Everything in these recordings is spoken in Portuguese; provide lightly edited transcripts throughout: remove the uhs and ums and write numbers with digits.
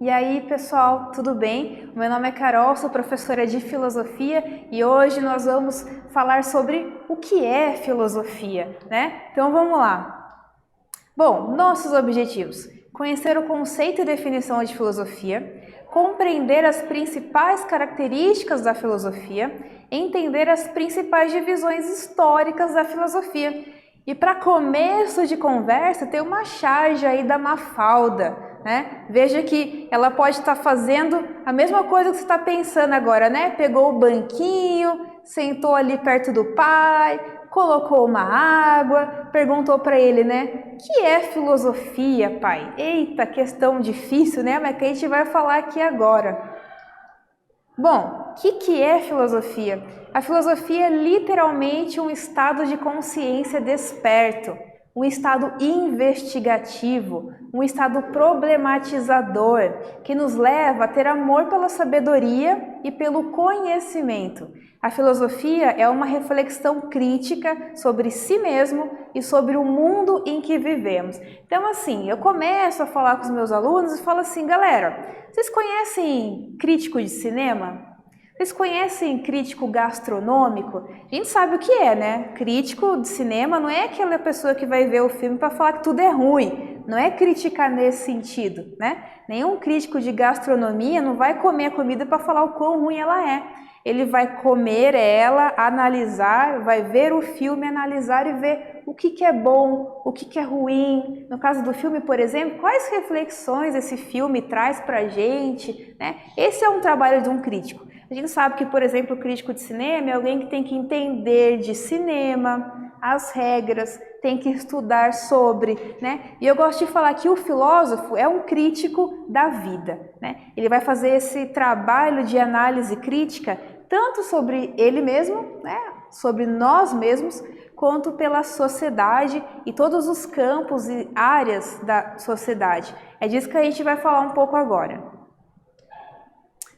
E aí, pessoal, tudo bem? Meu nome é Carol, sou professora de filosofia e hoje nós vamos falar sobre o que é filosofia, né? Então vamos lá. Bom, nossos objetivos: conhecer o conceito e definição de filosofia, compreender as principais características da filosofia, entender as principais divisões históricas da filosofia. E para começo de conversa, tem uma charge aí da Mafalda, né? Veja que ela pode estar fazendo a mesma coisa que você está pensando agora, né? Pegou o banquinho, sentou ali perto do pai, colocou uma água, perguntou para ele, né? O que é filosofia, pai? Eita, questão difícil, né? Mas que a gente vai falar aqui agora. Bom, o que é filosofia? A filosofia é literalmente um estado de consciência desperto, um estado investigativo, um estado problematizador, que nos leva a ter amor pela sabedoria e pelo conhecimento. A filosofia é uma reflexão crítica sobre si mesmo e sobre o mundo em que vivemos. Então, assim, eu começo a falar com os meus alunos e falo assim, galera, vocês conhecem crítico de cinema? Vocês conhecem crítico gastronômico? A gente sabe o que é, né? Crítico de cinema não é aquela pessoa que vai ver o filme para falar que tudo é ruim. Não é criticar nesse sentido, né? Nenhum crítico de gastronomia não vai comer a comida para falar o quão ruim ela é. Ele vai comer ela, analisar, vai ver o filme, analisar e ver o que é bom, o que é ruim. No caso do filme, por exemplo, quais reflexões esse filme traz pra gente, né? Esse é um trabalho de um crítico. A gente sabe que, por exemplo, o crítico de cinema é alguém que tem que entender de cinema, as regras, tem que estudar sobre, né? E eu gosto de falar que o filósofo é um crítico da vida, né? Ele vai fazer esse trabalho de análise crítica tanto sobre ele mesmo, né? Sobre nós mesmos, quanto pela sociedade e todos os campos e áreas da sociedade. É disso que a gente vai falar um pouco agora.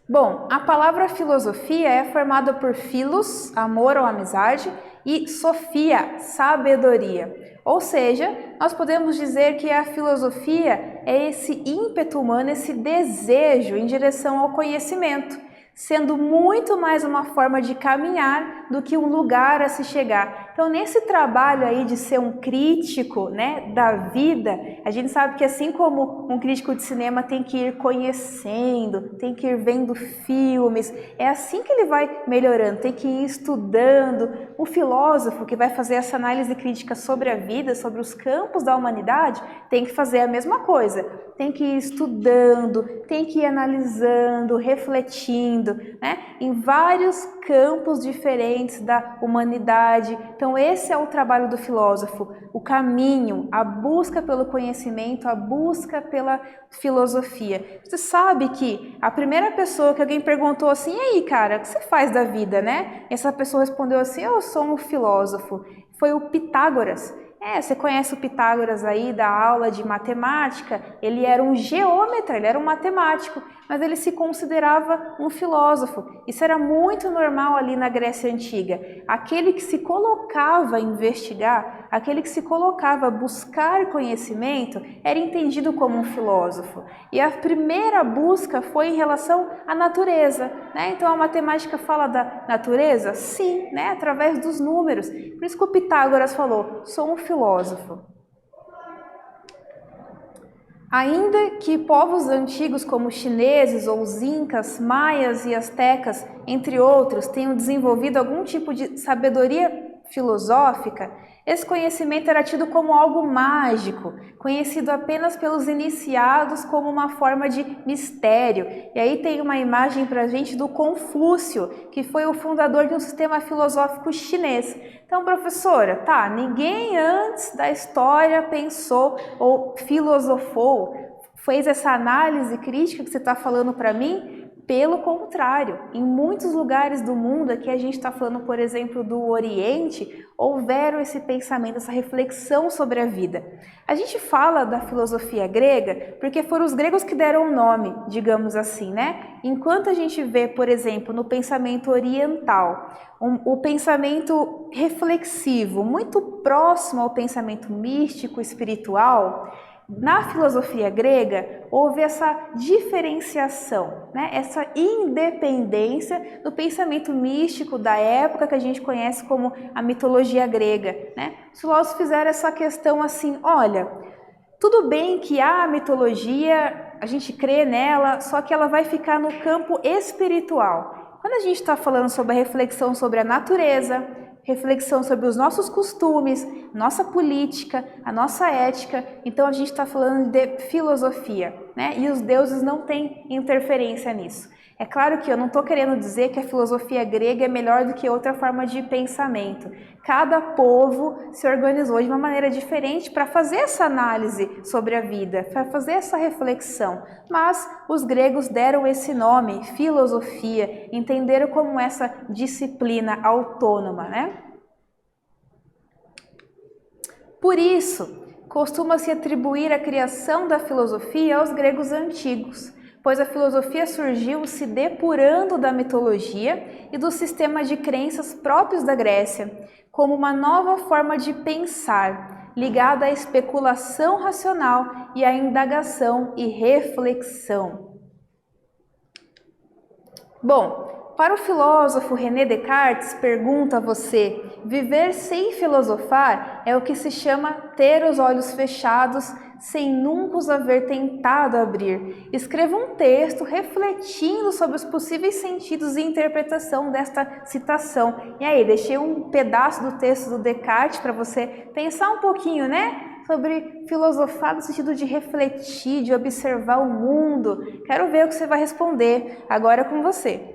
Bom, a palavra filosofia é formada por philos, amor ou amizade, e sofia, sabedoria. Ou seja, nós podemos dizer que a filosofia é esse ímpeto humano, esse desejo em direção ao conhecimento, sendo muito mais uma forma de caminhar do que um lugar a se chegar. Então, nesse trabalho aí de ser um crítico, né, da vida, a gente sabe que assim como um crítico de cinema tem que ir conhecendo, tem que ir vendo filmes, é assim que ele vai melhorando, tem que ir estudando. O filósofo que vai fazer essa análise crítica sobre a vida, sobre os campos da humanidade, tem que fazer a mesma coisa, tem que ir estudando, tem que ir analisando, refletindo, né, em vários campos diferentes da humanidade. Então esse é o trabalho do filósofo, o caminho, a busca pelo conhecimento, a busca pela filosofia. Você sabe que a primeira pessoa que alguém perguntou assim, e aí cara, o que você faz da vida, né? Essa pessoa respondeu assim, eu sou um filósofo. Foi o Pitágoras. Você conhece o Pitágoras aí da aula de matemática? Ele era um geômetra, ele era um matemático, mas ele se considerava um filósofo. Isso era muito normal ali na Grécia Antiga. Aquele que se colocava a investigar, aquele que se colocava a buscar conhecimento, era entendido como um filósofo. E a primeira busca foi em relação à natureza, né? Então a matemática fala da natureza? Sim, né? Através dos números. Por isso que o Pitágoras falou, sou um filósofo. Ainda que povos antigos como chineses ou os incas, maias e astecas, entre outros, tenham desenvolvido algum tipo de sabedoria filosófica, esse conhecimento era tido como algo mágico, conhecido apenas pelos iniciados como uma forma de mistério. E aí tem uma imagem para a gente do Confúcio, que foi o fundador de um sistema filosófico chinês. Então, professora, tá, ninguém antes da história pensou ou filosofou, fez essa análise crítica que você está falando para mim? Pelo contrário, em muitos lugares do mundo, aqui a gente está falando, por exemplo, do Oriente, houveram esse pensamento, essa reflexão sobre a vida. A gente fala da filosofia grega porque foram os gregos que deram o nome, digamos assim, né? Enquanto a gente vê, por exemplo, no pensamento oriental, o pensamento reflexivo, muito próximo ao pensamento místico, espiritual, Na filosofia grega, houve essa diferenciação, né? Essa independência do pensamento místico da época que a gente conhece como a mitologia grega, né? Os filósofos fizeram essa questão assim, olha, tudo bem que a mitologia, a gente crê nela, só que ela vai ficar no campo espiritual. Quando a gente está falando sobre a reflexão sobre a natureza, reflexão sobre os nossos costumes, nossa política, a nossa ética, então a gente está falando de filosofia, né? E os deuses não têm interferência nisso. É claro que eu não estou querendo dizer que a filosofia grega é melhor do que outra forma de pensamento. Cada povo se organizou de uma maneira diferente para fazer essa análise sobre a vida, para fazer essa reflexão. Mas os gregos deram esse nome, filosofia, entenderam como essa disciplina autônoma, né? Por isso, costuma-se atribuir a criação da filosofia aos gregos antigos, pois a filosofia surgiu se depurando da mitologia e do sistema de crenças próprios da Grécia, como uma nova forma de pensar, ligada à especulação racional e à indagação e reflexão. Bom, para o filósofo René Descartes, pergunta a você, viver sem filosofar é o que se chama ter os olhos fechados sem nunca os haver tentado abrir. Escreva um texto refletindo sobre os possíveis sentidos e interpretação desta citação. E aí, deixei um pedaço do texto do Descartes para você pensar um pouquinho, né? Sobre filosofar no sentido de refletir, de observar o mundo. Quero ver o que você vai responder. Agora é com você.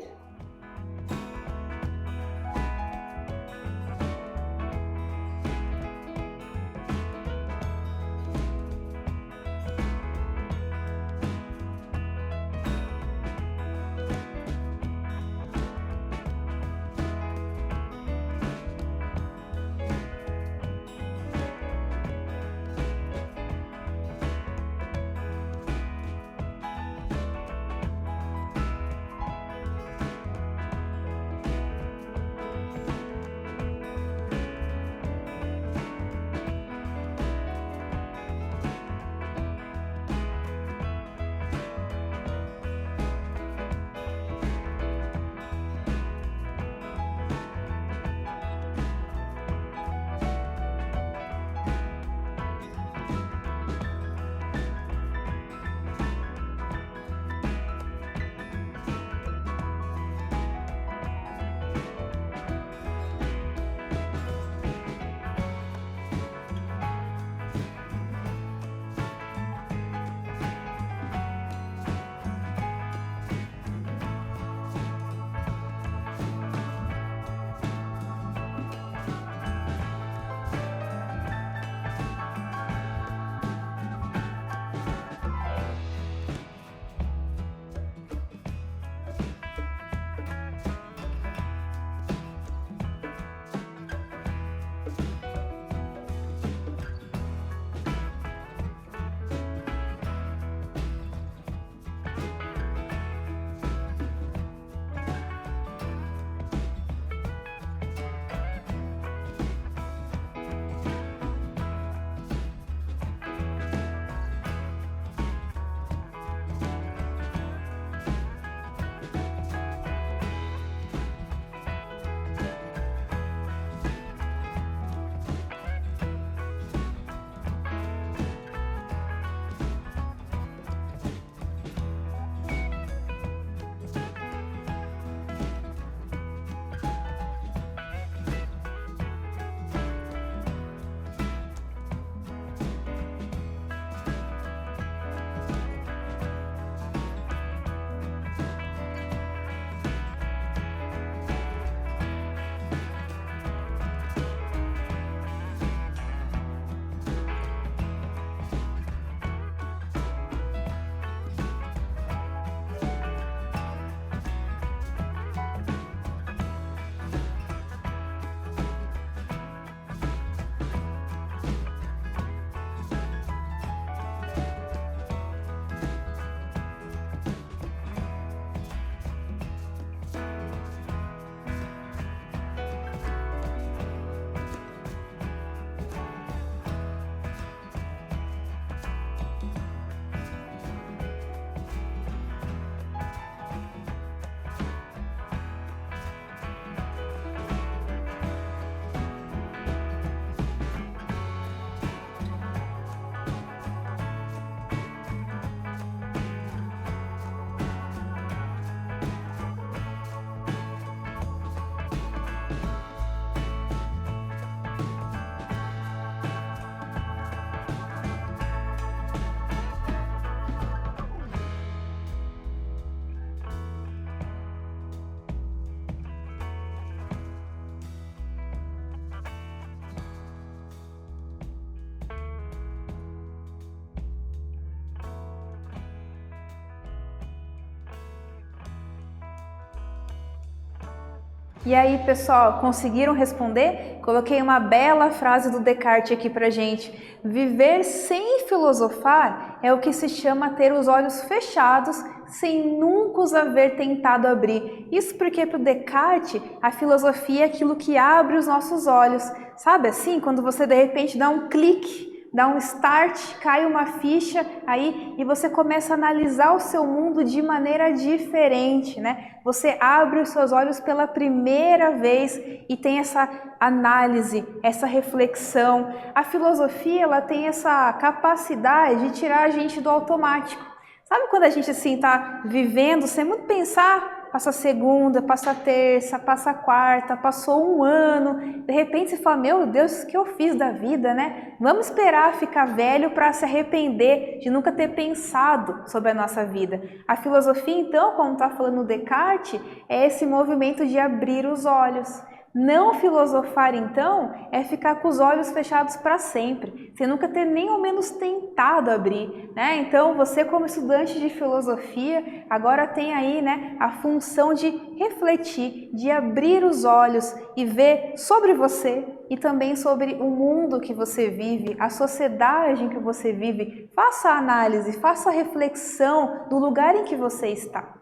E aí, pessoal, conseguiram responder? Coloquei uma bela frase do Descartes aqui pra gente. Viver sem filosofar é o que se chama ter os olhos fechados sem nunca os haver tentado abrir. Isso porque para o Descartes a filosofia é aquilo que abre os nossos olhos. Sabe assim, quando você de repente dá um clique, dá um start, cai uma ficha aí e você começa a analisar o seu mundo de maneira diferente, né? Você abre os seus olhos pela primeira vez e tem essa análise, essa reflexão. A filosofia, ela tem essa capacidade de tirar a gente do automático. Sabe quando a gente assim tá vivendo sem muito pensar? Passa a segunda, passa a terça, passa a quarta, passou um ano, de repente você fala, meu Deus, o que eu fiz da vida, né? Vamos esperar ficar velho para se arrepender de nunca ter pensado sobre a nossa vida. A filosofia, então, como está falando o Descartes, é esse movimento de abrir os olhos. Não filosofar, então, é ficar com os olhos fechados para sempre, sem nunca ter nem ao menos tentado abrir, né? Então, você como estudante de filosofia, agora tem aí, né, a função de refletir, de abrir os olhos e ver sobre você e também sobre o mundo que você vive, a sociedade em que você vive. Faça a análise, faça a reflexão do lugar em que você está.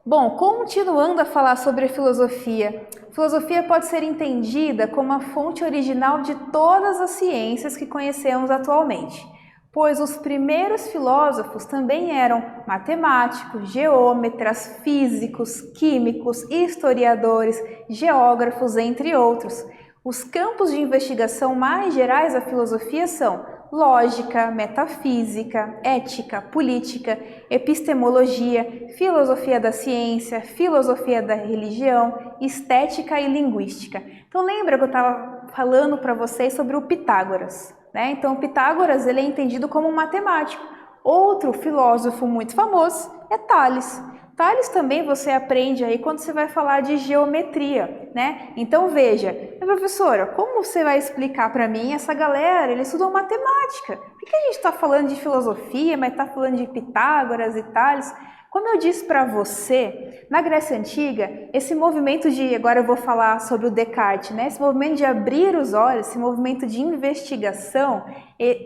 Bom, continuando a falar sobre a filosofia. Filosofia pode ser entendida como a fonte original de todas as ciências que conhecemos atualmente, pois os primeiros filósofos também eram matemáticos, geômetras, físicos, químicos, historiadores, geógrafos, entre outros. Os campos de investigação mais gerais da filosofia são lógica, metafísica, ética, política, epistemologia, filosofia da ciência, filosofia da religião, estética e linguística. Então lembra que eu estava falando para vocês sobre o Pitágoras, né? Então o Pitágoras ele é entendido como um matemático. Outro filósofo muito famoso é Tales. Tales também você aprende aí quando você vai falar de geometria, né? Então veja, professora, como você vai explicar para mim essa galera, eles estudam matemática? Por que a gente está falando de filosofia, mas está falando de Pitágoras e Tales? Como eu disse para você, na Grécia Antiga, esse movimento de, agora eu vou falar sobre o Descartes, né? Esse movimento de abrir os olhos, esse movimento de investigação,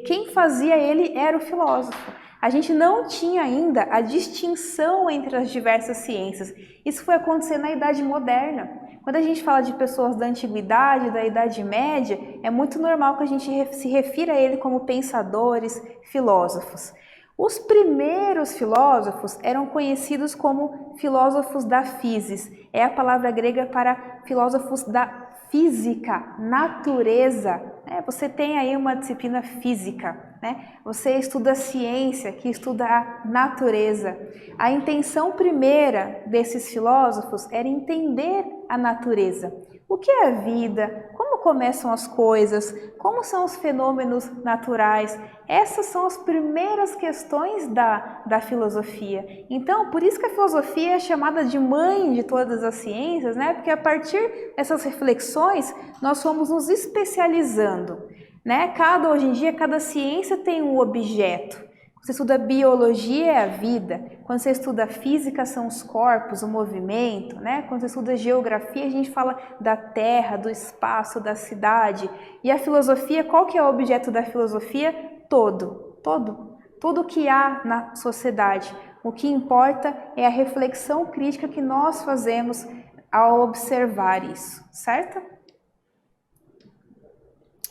quem fazia ele era o filósofo. A gente não tinha ainda a distinção entre as diversas ciências. Isso foi acontecer na Idade Moderna. Quando a gente fala de pessoas da Antiguidade, da Idade Média, é muito normal que a gente se refira a ele como pensadores, filósofos. Os primeiros filósofos eram conhecidos como filósofos da physis. É a palavra grega para filósofos da física, natureza. Você tem aí uma disciplina física, né? Você estuda ciência, que estuda a natureza. A intenção primeira desses filósofos era entender a natureza. O que é a vida? Como começam as coisas? Como são os fenômenos naturais? Essas são as primeiras questões da filosofia. Então, por isso que a filosofia é chamada de mãe de todas as ciências, né? Porque a partir dessas reflexões, nós fomos nos especializando, né? Hoje em dia, cada ciência tem um objeto. Quando você estuda biologia, é a vida. Quando você estuda física, são os corpos, o movimento, né? Quando você estuda geografia, a gente fala da terra, do espaço, da cidade. E a filosofia, qual que é o objeto da filosofia? Tudo que há na sociedade. O que importa é a reflexão crítica que nós fazemos ao observar isso, certo?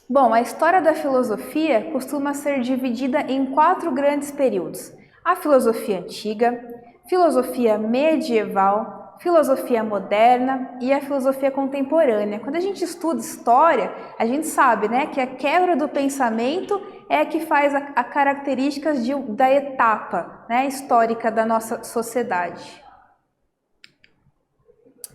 Bom, a história da filosofia costuma ser dividida em 4 grandes períodos: a filosofia antiga, filosofia medieval, filosofia moderna e a filosofia contemporânea. Quando a gente estuda história, a gente sabe, né, que a quebra do pensamento é a que faz a características da etapa, né, histórica da nossa sociedade.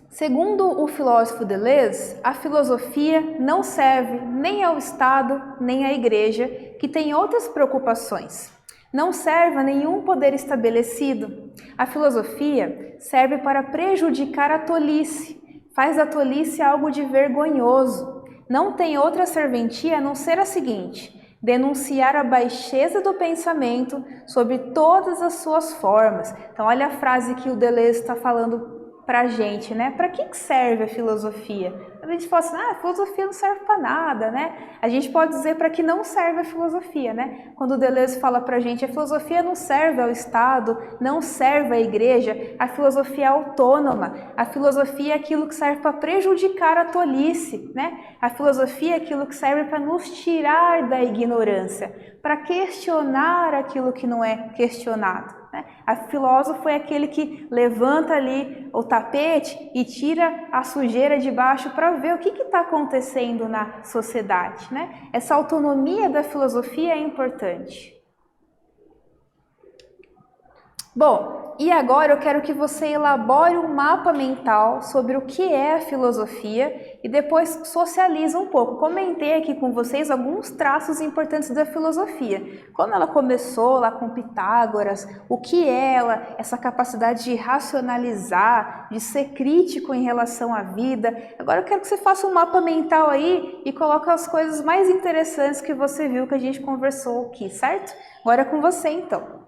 Segundo o filósofo Deleuze, a filosofia não serve nem ao Estado nem à Igreja, que tem outras preocupações. Não serve a nenhum poder estabelecido. A filosofia serve para prejudicar a tolice, faz da tolice algo de vergonhoso. Não tem outra serventia a não ser a seguinte: denunciar a baixeza do pensamento sobre todas as suas formas. Então olha a frase que o Deleuze está falando pra gente, né? Para que serve a filosofia? A gente fala assim, a filosofia não serve para nada, né? A gente pode dizer para que não serve a filosofia, né? Quando o Deleuze fala pra gente, a filosofia não serve ao Estado, não serve à igreja, a filosofia é autônoma, a filosofia é aquilo que serve para prejudicar a tolice, né? A filosofia é aquilo que serve para nos tirar da ignorância, para questionar aquilo que não é questionado. A filósofo é aquele que levanta ali o tapete e tira a sujeira de baixo para ver o que está acontecendo na sociedade, né? Essa autonomia da filosofia é importante. Bom, e agora eu quero que você elabore um mapa mental sobre o que é a filosofia e depois socialize um pouco. Comentei aqui com vocês alguns traços importantes da filosofia. Como ela começou lá com Pitágoras, o que é ela, essa capacidade de racionalizar, de ser crítico em relação à vida. Agora eu quero que você faça um mapa mental aí e coloque as coisas mais interessantes que você viu que a gente conversou aqui, certo? Agora é com você então.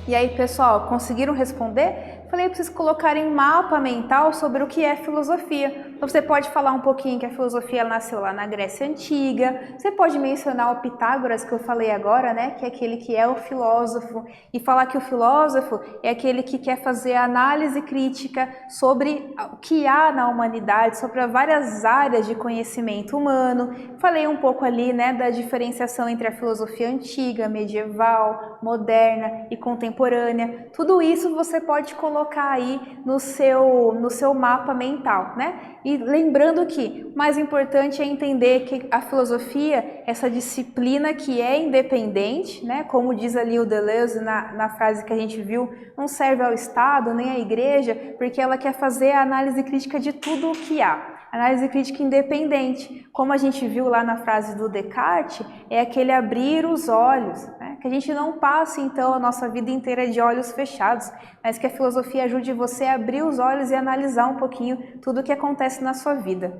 E aí, pessoal, conseguiram responder? Falei para vocês colocarem um mapa mental sobre o que é filosofia. Então, você pode falar um pouquinho que a filosofia nasceu lá na Grécia Antiga, você pode mencionar o Pitágoras, que eu falei agora, né, que é aquele que é o filósofo, e falar que o filósofo é aquele que quer fazer análise crítica sobre o que há na humanidade, sobre várias áreas de conhecimento humano. Falei um pouco ali, né, da diferenciação entre a filosofia antiga, medieval, moderna e contemporânea. Tudo isso você pode colocar aí no seu mapa mental, né? E lembrando que o mais importante é entender que a filosofia, essa disciplina que é independente, né? Como diz ali o Deleuze na frase que a gente viu, não serve ao Estado nem à igreja, porque ela quer fazer a análise crítica de tudo o que há. Análise crítica independente, como a gente viu lá na frase do Descartes, é aquele abrir os olhos, né? Que a gente não passe então a nossa vida inteira de olhos fechados, mas que a filosofia ajude você a abrir os olhos e analisar um pouquinho tudo o que acontece na sua vida.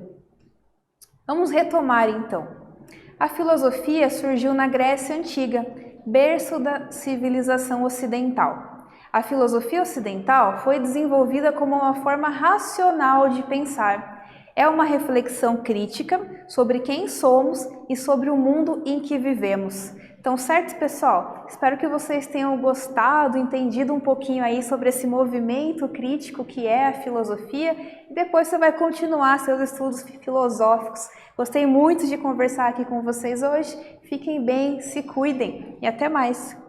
Vamos retomar então. A filosofia surgiu na Grécia Antiga, berço da civilização ocidental. A filosofia ocidental foi desenvolvida como uma forma racional de pensar. É uma reflexão crítica sobre quem somos e sobre o mundo em que vivemos. Então, certo, pessoal? Espero que vocês tenham gostado, entendido um pouquinho aí sobre esse movimento crítico que é a filosofia e depois você vai continuar seus estudos filosóficos. Gostei muito de conversar aqui com vocês hoje. Fiquem bem, se cuidem e até mais!